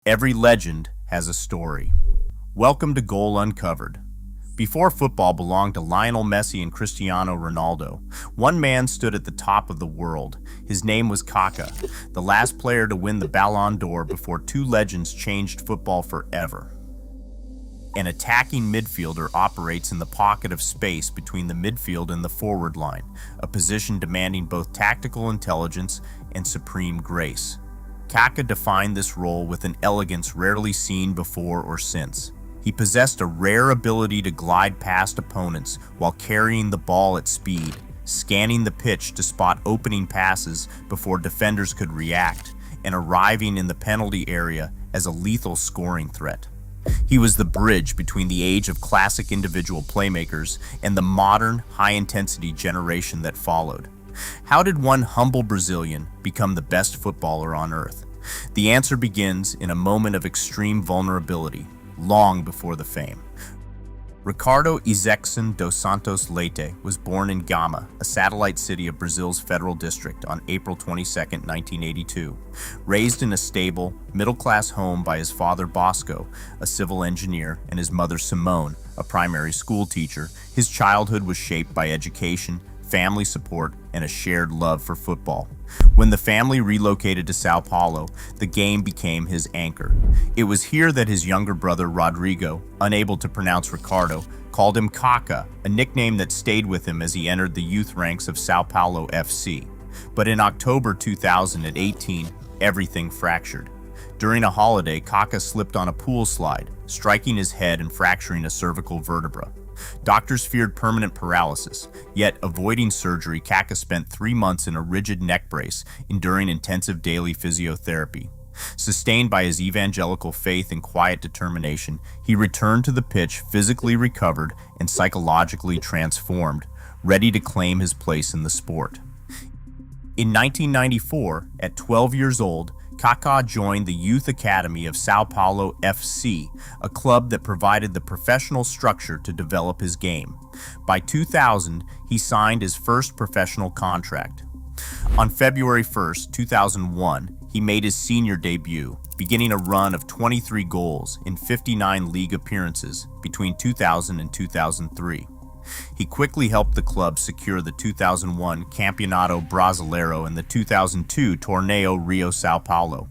Every legend has a story. Welcome to Goal Uncovered. Before football belonged to Lionel Messi and Cristiano Ronaldo, one man stood at the top of the world. His name was Kaka, the last player to win the Ballon d'Or before two legends changed football forever. An attacking midfielder operates in the pocket of space between the midfield and the forward line, a position demanding both tactical intelligence and supreme grace. Kaka defined this role with an elegance rarely seen before or since. He possessed a rare ability to glide past opponents while carrying the ball at speed, scanning the pitch to spot opening passes before defenders could react, and arriving in the penalty area as a lethal scoring threat. He was the bridge between the age of classic individual playmakers and the modern, high-intensity generation that followed. How did one humble Brazilian become the best footballer on earth? The answer begins in a moment of extreme vulnerability, long before the fame. Ricardo Ezekson dos Santos Leite was born in Gama, a satellite city of Brazil's Federal District, on April 22, 1982. Raised in a stable, middle-class home by his father Bosco, a civil engineer, and his mother Simone, a primary school teacher, his childhood was shaped by education, family support, and a shared love for football. When the family relocated to Sao Paulo, the game became his anchor. It was here that his younger brother Rodrigo, unable to pronounce Ricardo, called him Kaka, a nickname that stayed with him as he entered the youth ranks of Sao Paulo FC. But in October 2018, everything fractured. During a holiday, Kaka slipped on a pool slide, striking his head and fracturing a cervical vertebra. Doctors feared permanent paralysis, yet avoiding surgery, Kaka spent 3 months in a rigid neck brace, enduring intensive daily physiotherapy. Sustained by his evangelical faith and quiet determination, he returned to the pitch physically recovered and psychologically transformed, ready to claim his place in the sport. In 1994, at 12 years old, Kaká joined the Youth Academy of Sao Paulo FC, a club that provided the professional structure to develop his game. By 2000, he signed his first professional contract. On February 1, 2001, he made his senior debut, beginning a run of 23 goals in 59 league appearances between 2000 and 2003. He quickly helped the club secure the 2001 Campeonato Brasileiro and the 2002 Torneo Rio São Paulo.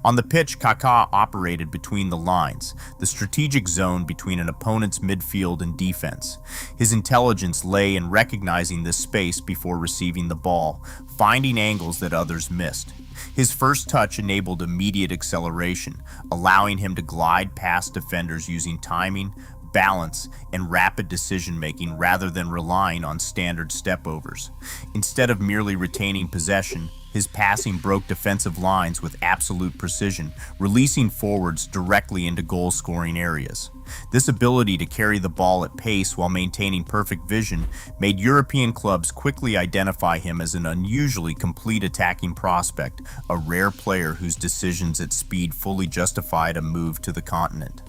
On the pitch, Kaká operated between the lines, the strategic zone between an opponent's midfield and defense. His intelligence lay in recognizing this space before receiving the ball, finding angles that others missed. His first touch enabled immediate acceleration, allowing him to glide past defenders using timing, balance, and rapid decision-making rather than relying on standard stepovers. Instead of merely retaining possession, his passing broke defensive lines with absolute precision, releasing forwards directly into goal-scoring areas. This ability to carry the ball at pace while maintaining perfect vision made European clubs quickly identify him as an unusually complete attacking prospect, a rare player whose decisions at speed fully justified a move to the continent.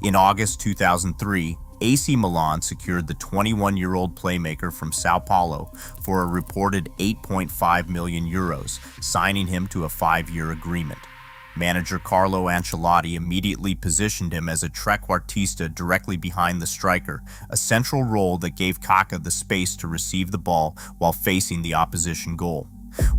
In August 2003, AC Milan secured the 21-year-old playmaker from Sao Paulo for a reported €8.5 million, signing him to a 5-year agreement. Manager Carlo Ancelotti immediately positioned him as a trequartista directly behind the striker, a central role that gave Kaka the space to receive the ball while facing the opposition goal.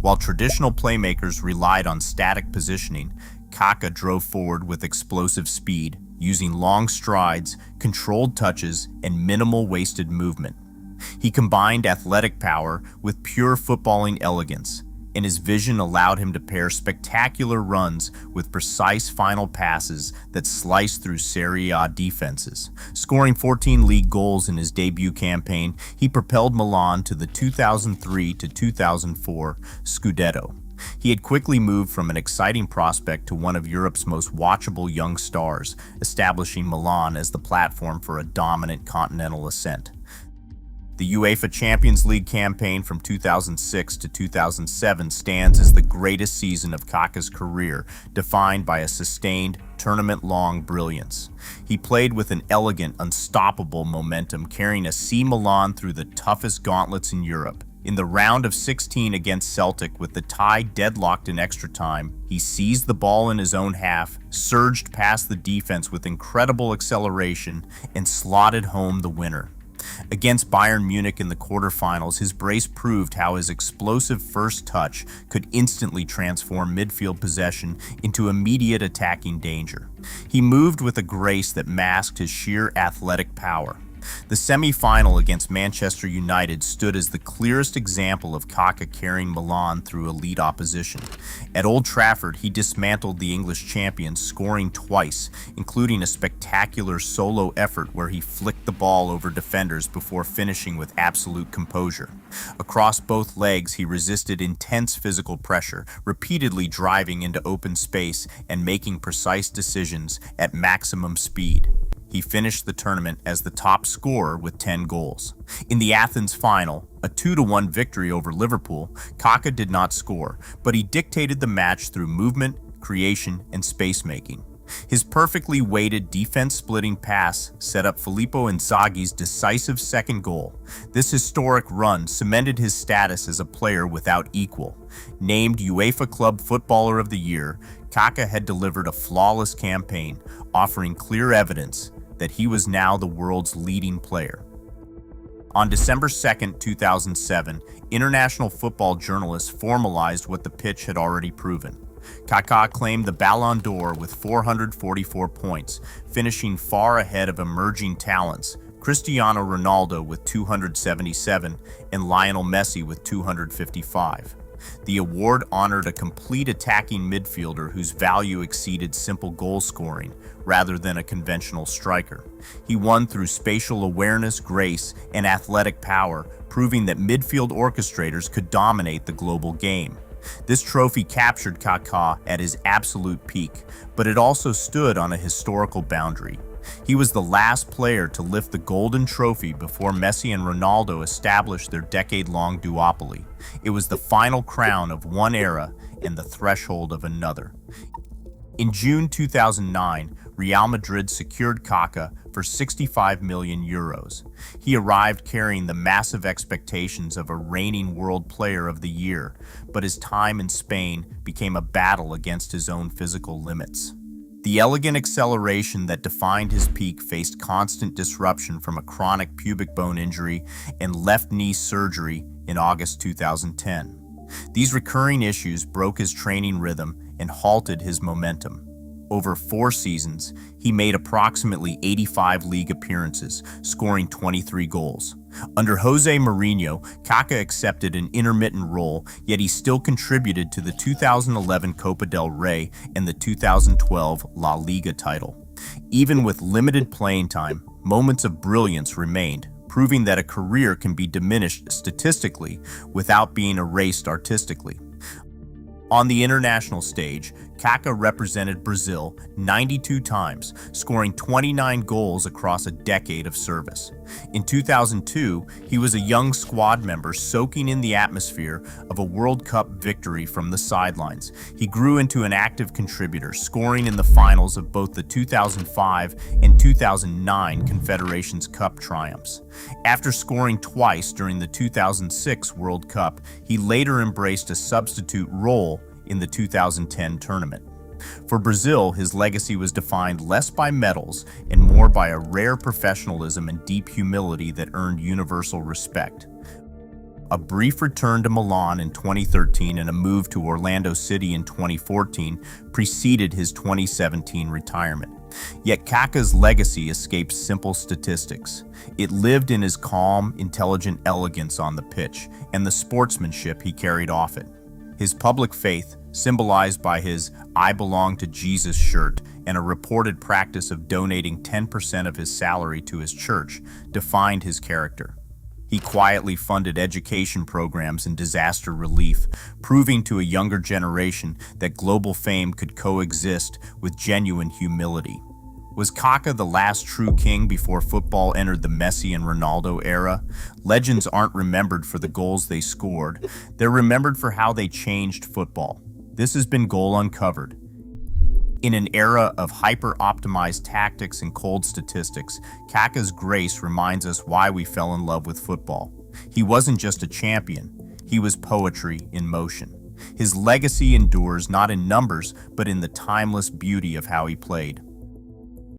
While traditional playmakers relied on static positioning, Kaka drove forward with explosive speed, using long strides, controlled touches, and minimal wasted movement. He combined athletic power with pure footballing elegance, and his vision allowed him to pair spectacular runs with precise final passes that sliced through Serie A defenses. Scoring 14 league goals in his debut campaign, he propelled Milan to the 2003-2004 Scudetto. He had quickly moved from an exciting prospect to one of Europe's most watchable young stars, establishing Milan as the platform for a dominant continental ascent. The UEFA Champions League campaign from 2006 to 2007 stands as the greatest season of Kaka's career, defined by a sustained, tournament-long brilliance. He played with an elegant, unstoppable momentum, carrying AC Milan through the toughest gauntlets in Europe. In the round of 16 against Celtic, with the tie deadlocked in extra time, he seized the ball in his own half, surged past the defense with incredible acceleration, and slotted home the winner. Against Bayern Munich in the quarterfinals, his brace proved how his explosive first touch could instantly transform midfield possession into immediate attacking danger. He moved with a grace that masked his sheer athletic power. The semi-final against Manchester United stood as the clearest example of Kaka carrying Milan through elite opposition. At Old Trafford, he dismantled the English champions, scoring twice, including a spectacular solo effort where he flicked the ball over defenders before finishing with absolute composure. Across both legs, he resisted intense physical pressure, repeatedly driving into open space and making precise decisions at maximum speed. He finished the tournament as the top scorer with 10 goals. In the Athens final, a 2-1 victory over Liverpool, Kaka did not score, but he dictated the match through movement, creation, and space-making. His perfectly weighted defense-splitting pass set up Filippo Inzaghi's decisive second goal. This historic run cemented his status as a player without equal. Named UEFA Club Footballer of the Year, Kaka had delivered a flawless campaign, offering clear evidence that he was now the world's leading player. On December 2, 2007, international football journalists formalized what the pitch had already proven. Kaká claimed the Ballon d'Or with 444 points, finishing far ahead of emerging talents, Cristiano Ronaldo with 277 and Lionel Messi with 255. The award honored a complete attacking midfielder whose value exceeded simple goal scoring rather than a conventional striker. He won through spatial awareness, grace, and athletic power, proving that midfield orchestrators could dominate the global game. This trophy captured Kaká at his absolute peak, but it also stood on a historical boundary. He was the last player to lift the golden trophy before Messi and Ronaldo established their decade-long duopoly. It was the final crown of one era and the threshold of another. In June 2009, Real Madrid secured Kaka for €65 million. He arrived carrying the massive expectations of a reigning World Player of the Year, but his time in Spain became a battle against his own physical limits. The elegant acceleration that defined his peak faced constant disruption from a chronic pubic bone injury and left knee surgery in August 2010. These recurring issues broke his training rhythm and halted his momentum. Over 4 seasons, he made approximately 85 league appearances, scoring 23 goals. Under Jose Mourinho, Kaka accepted an intermittent role, yet he still contributed to the 2011 Copa del Rey and the 2012 La Liga title. Even with limited playing time, moments of brilliance remained, proving that a career can be diminished statistically without being erased artistically. On the international stage, Kaka represented Brazil 92 times, scoring 29 goals across a decade of service. In 2002, he was a young squad member soaking in the atmosphere of a World Cup victory from the sidelines. He grew into an active contributor, scoring in the finals of both the 2005 and 2009 Confederations Cup triumphs. After scoring twice during the 2006 World Cup, he later embraced a substitute role in the 2010 tournament. For Brazil, his legacy was defined less by medals and more by a rare professionalism and deep humility that earned universal respect. A brief return to Milan in 2013 and a move to Orlando City in 2014 preceded his 2017 retirement. Yet Kaka's legacy escapes simple statistics. It lived in his calm, intelligent elegance on the pitch and the sportsmanship he carried off it. His public faith, symbolized by his "I belong to Jesus" shirt and a reported practice of donating 10% of his salary to his church, defined his character. He quietly funded education programs and disaster relief, proving to a younger generation that global fame could coexist with genuine humility. Was Kaka the last true king before football entered the Messi and Ronaldo era? Legends aren't remembered for the goals they scored. They're remembered for how they changed football. This has been Goal Uncovered. In an era of hyper-optimized tactics and cold statistics, Kaka's grace reminds us why we fell in love with football. He wasn't just a champion. He was poetry in motion. His legacy endures not in numbers, but in the timeless beauty of how he played.